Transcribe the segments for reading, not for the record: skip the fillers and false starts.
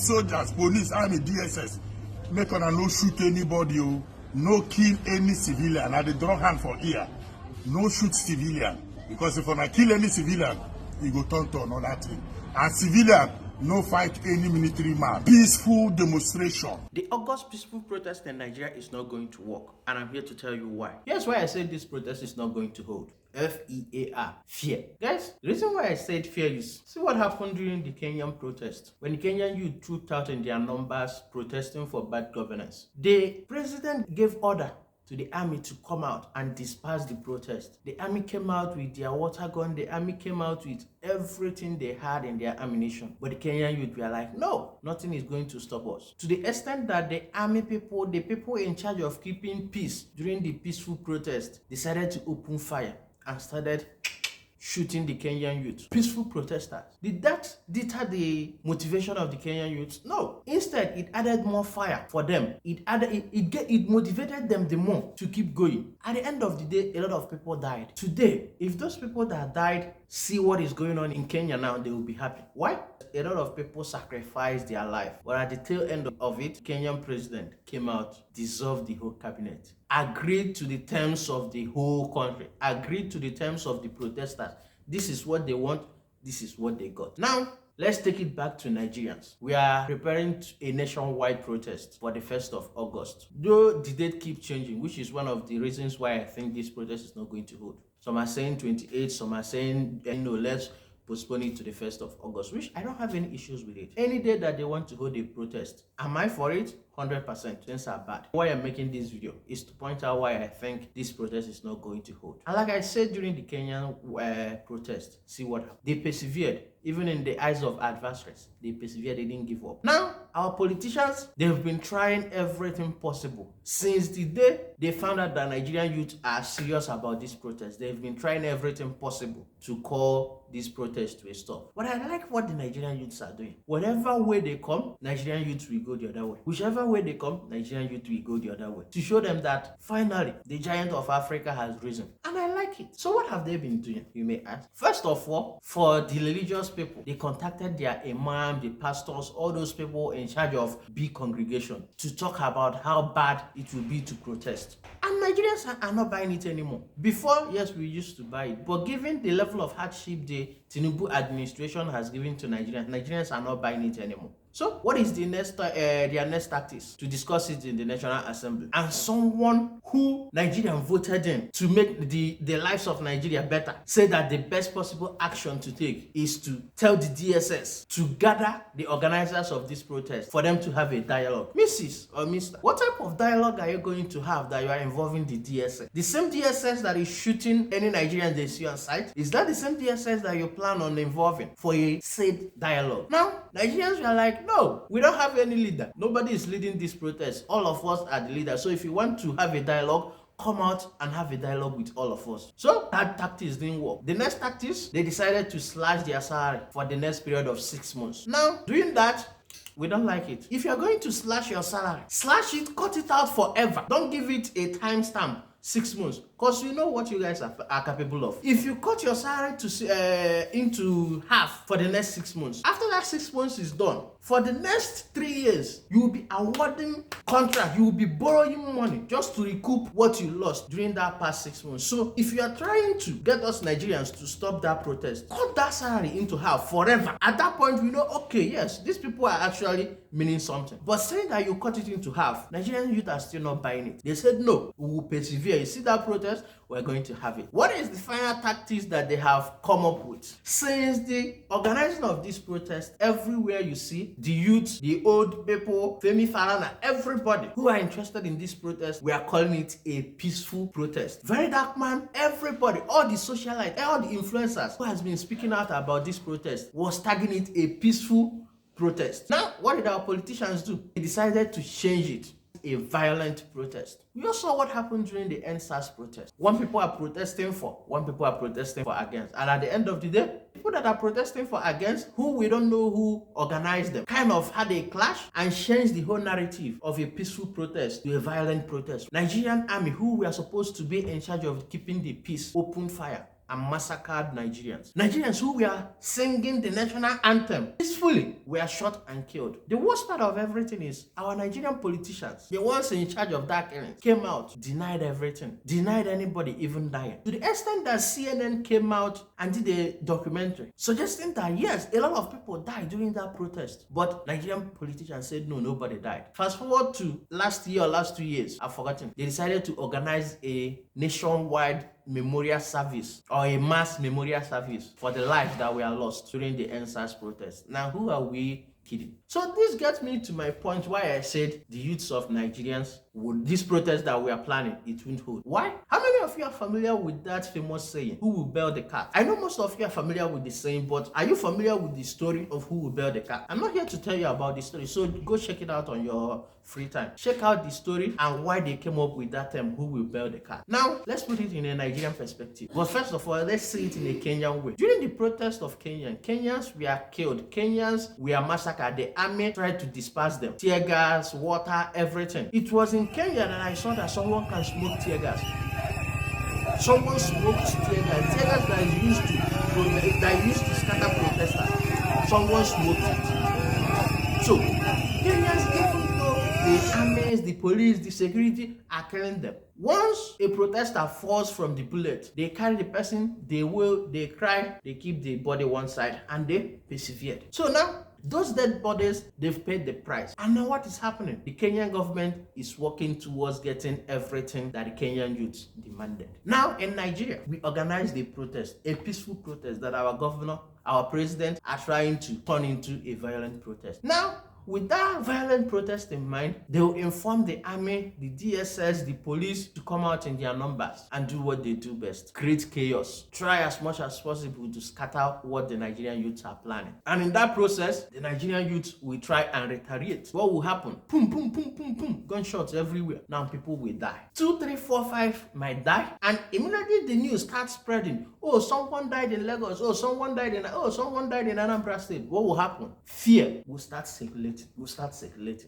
soldiers, police, army, DSS, make una no shoot anybody, oh, no kill any civilian. And they draw hand for ear. No shoot civilian. Because if una kill any civilian, e go turn to another thing. And civilian, no fight any military man. Peaceful demonstration. The August peaceful protest in Nigeria is not going to work, and I'm here to tell you why. Here's why I said this protest is not going to hold. F-E-A-R, fear. Guys, the reason why I said fear is, see what happened during the Kenyan protest. When the Kenyan youth trooped out in their numbers protesting for bad governance, the president gave order to the army to come out and disperse the protest. The army came out with their water gun. The army came out with everything they had in their ammunition. But the Kenyan youth were like, no, nothing is going to stop us. To the extent that the army people, the people in charge of keeping peace during the peaceful protest, decided to open fire and started shooting the Kenyan youth. Peaceful protesters. Did that deter the motivation of the Kenyan youth? No. Instead, it added more fire for them. It motivated them the more to keep going. At the end of the day, a lot of people died. Today, if those people that died see what is going on in Kenya now, they will be happy. Why? A lot of people sacrificed their life. But at the tail end of it, Kenyan president came out, dissolved the whole cabinet, agreed to the terms of the whole country, agreed to the terms of the protesters. This is what they want. This is what they got. Now, let's take it back to Nigerians. We are preparing a nationwide protest for the 1st of August. Though the date keeps changing, which is one of the reasons why I think this protest is not going to hold. Some are saying 28, some are saying, let's postpone it to the 1st of August, which I don't have any issues with it. Any day that they want to hold a protest, am I for it? 100%. Things are bad. Why I'm making this video is to point out why I think this protest is not going to hold. And like I said during the Kenyan protest, see what happened. They persevered. Even in the eyes of adversaries, they persevered, they didn't give up. Now, our politicians, they've been trying everything possible. Since the day they found out that Nigerian youth are serious about this protest, they've been trying everything possible to call this protest to a stop. But I like what the Nigerian youths are doing. Whatever way they come, Nigerian youths will go the other way. Whichever way they come, Nigerian youth will go the other way. To show them that, finally, the giant of Africa has risen. And I like it. So what have they been doing, you may ask? First of all, for the religious people, they contacted their imam, the pastors, all those people in charge of big congregation to talk about how bad it will be to protest. And Nigerians are not buying it anymore. Before, yes, we used to buy it. But given the level of hardship the Tinubu administration has given to Nigerians, Nigerians are not buying it anymore. So what is the next their next tactics? To discuss it in the National Assembly. And someone who Nigerian voted in to make the lives of Nigeria better said that the best possible action to take is to tell the DSS to gather the organizers of this protest for them to have a dialogue. Mrs. or Mr., what type of dialogue are you going to have that you are involving the DSS? The same DSS that is shooting any Nigerian they see on site? Is that the same DSS that you plan on involving for a said dialogue? Now, Nigerians are like, no, we don't have any leader. Nobody is leading this protest. All of us are the leaders. So if you want to have a dialogue, come out and have a dialogue with all of us. So that tactics didn't work. The next tactics, they decided to slash their salary for the next period of 6 months. Now, doing that, we don't like it. If you're going to slash your salary, slash it, cut it out forever. Don't give it a timestamp. 6 months, because you know what you guys are capable of. If you cut your salary to into half for the next 6 months, after that 6 months is done, for the next 3 years, you will be awarding contract, you will be borrowing money just to recoup what you lost during that past 6 months. So if you are trying to get us Nigerians to stop that protest, cut that salary into half forever. At that point, we know, okay, yes, these people are actually meaning something. But saying that you cut it into half, Nigerian youth are still not buying it. They said, no, we will persevere. You see that protest? We're going to have it. What is the final tactics that they have come up with? Since the organizing of this protest, everywhere you see, the youth, the old people, Femi Falana, everybody who are interested in this protest, we are calling it a peaceful protest. Very dark man, everybody, all the socialites, all the influencers who has been speaking out about this protest was tagging it a peaceful protest. Now, what did our politicians do? They decided to change it. A violent protest. We also saw what happened during the NSAS protest. One people are protesting for, one people are protesting for against. And at the end of the day, people that are protesting for against, who we don't know who organized them, kind of had a clash and changed the whole narrative of a peaceful protest to a violent protest. Nigerian army, who we are supposed to be in charge of keeping the peace, opened fire and massacred Nigerians. Nigerians who were singing the national anthem peacefully were shot and killed. The worst part of everything is our Nigerian politicians, the ones in charge of that killing, came out, denied everything, denied anybody even dying. To the extent that CNN came out and did a documentary suggesting that yes, a lot of people died during that protest, but Nigerian politicians said no, nobody died. Fast forward to last year or last 2 years, I've forgotten, they decided to organize a nationwide memorial service or a mass memorial service for the lives that were lost during the NSAS protest. Now, who are we kidding? So this gets me to my point why I said the youths of Nigerians would, this protest that we are planning, it won't hold. Why? How many of you are familiar with that famous saying, who will bail the cat? I know most of you are familiar with the saying, but are you familiar with the story of who will bail the cat? I'm not here to tell you about the story, so go check it out on your free time. Check out the story and why they came up with that term, who will bail the cat. Now, let's put it in a Nigerian perspective. But first of all, let's see it in a Kenyan way. During the protest of Kenyans were killed. Kenyans were massacred. The army tried to disperse them. Tear gas, water, everything. It was in Kenya that I saw that someone can smoke tear gas. Someone smoked tear gas that is used to scatter protesters. Someone smoked it. So, Kenyans, even though the armies, the police, the security are killing them, once a protester falls from the bullet, they carry the person, they cry, they keep the body one side, and they persevered. So now, those dead bodies, they've paid the price. And now what is happening? The Kenyan government is working towards getting everything that the Kenyan youths demanded. Now in Nigeria, we organized a protest, a peaceful protest that our governor, our president are trying to turn into a violent protest. Now, with that violent protest in mind, they will inform the army, the DSS, the police to come out in their numbers and do what they do best. Create chaos. Try as much as possible to scatter what the Nigerian youths are planning. And in that process, the Nigerian youths will try and retaliate. What will happen? Boom, boom, boom, boom, boom. Gunshots everywhere. Now people will die. 2, 3, 4, 5 might die. And immediately the news starts spreading. Oh, someone died in Lagos. Oh, someone died in Anambra State. What will happen? Fear will start circulating.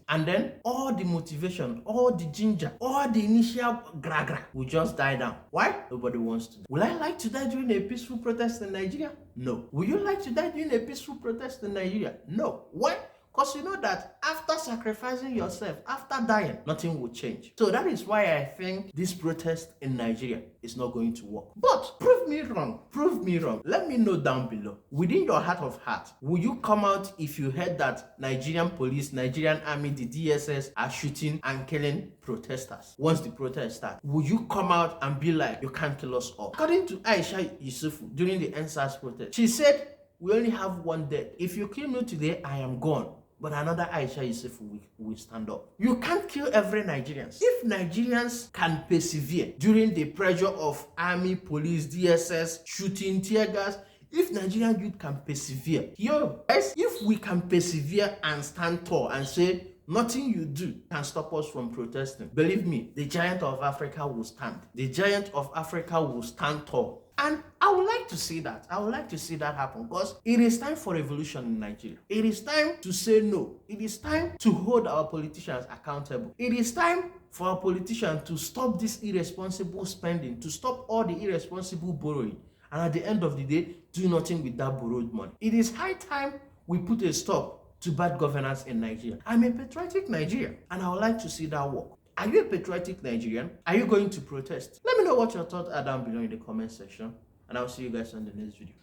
And then all the motivation, all the ginger, all the initial gra will just die down. Why? Nobody wants to die. Will I like to die during a peaceful protest in Nigeria? No. Will you like to die during a peaceful protest in Nigeria? No. Why? Because you know that after sacrificing yourself, after dying, nothing will change. So that is why I think this protest in Nigeria is not going to work. But prove me wrong. Prove me wrong. Let me know down below. Within your heart of heart, will you come out if you heard that Nigerian police, Nigerian army, the DSS are shooting and killing protesters? Once the protest starts, will you come out and be like, you can't kill us all? According to Aisha Yusufu, during the NSAS protest, she said, we only have one dead. If you kill me today, I am gone. But another Aisha Yusufu will stand up. You can't kill every Nigerian. If Nigerians can persevere during the pressure of army, police, DSS, shooting, tear gas, if Nigerian youth can persevere, guys, if we can persevere and stand tall and say, nothing you do can stop us from protesting, believe me, the giant of Africa will stand. The giant of Africa will stand tall. And I would like to see that. I would like to see that happen because it is time for revolution in Nigeria. It is time to say no. It is time to hold our politicians accountable. It is time for our politicians to stop this irresponsible spending, to stop all the irresponsible borrowing, and at the end of the day, do nothing with that borrowed money. It is high time we put a stop to bad governance in Nigeria. I'm a patriotic Nigerian, and I would like to see that work. Are you a patriotic Nigerian? Are you going to protest? Let me know what your thoughts are down below in the comment section, and I'll see you guys on the next video.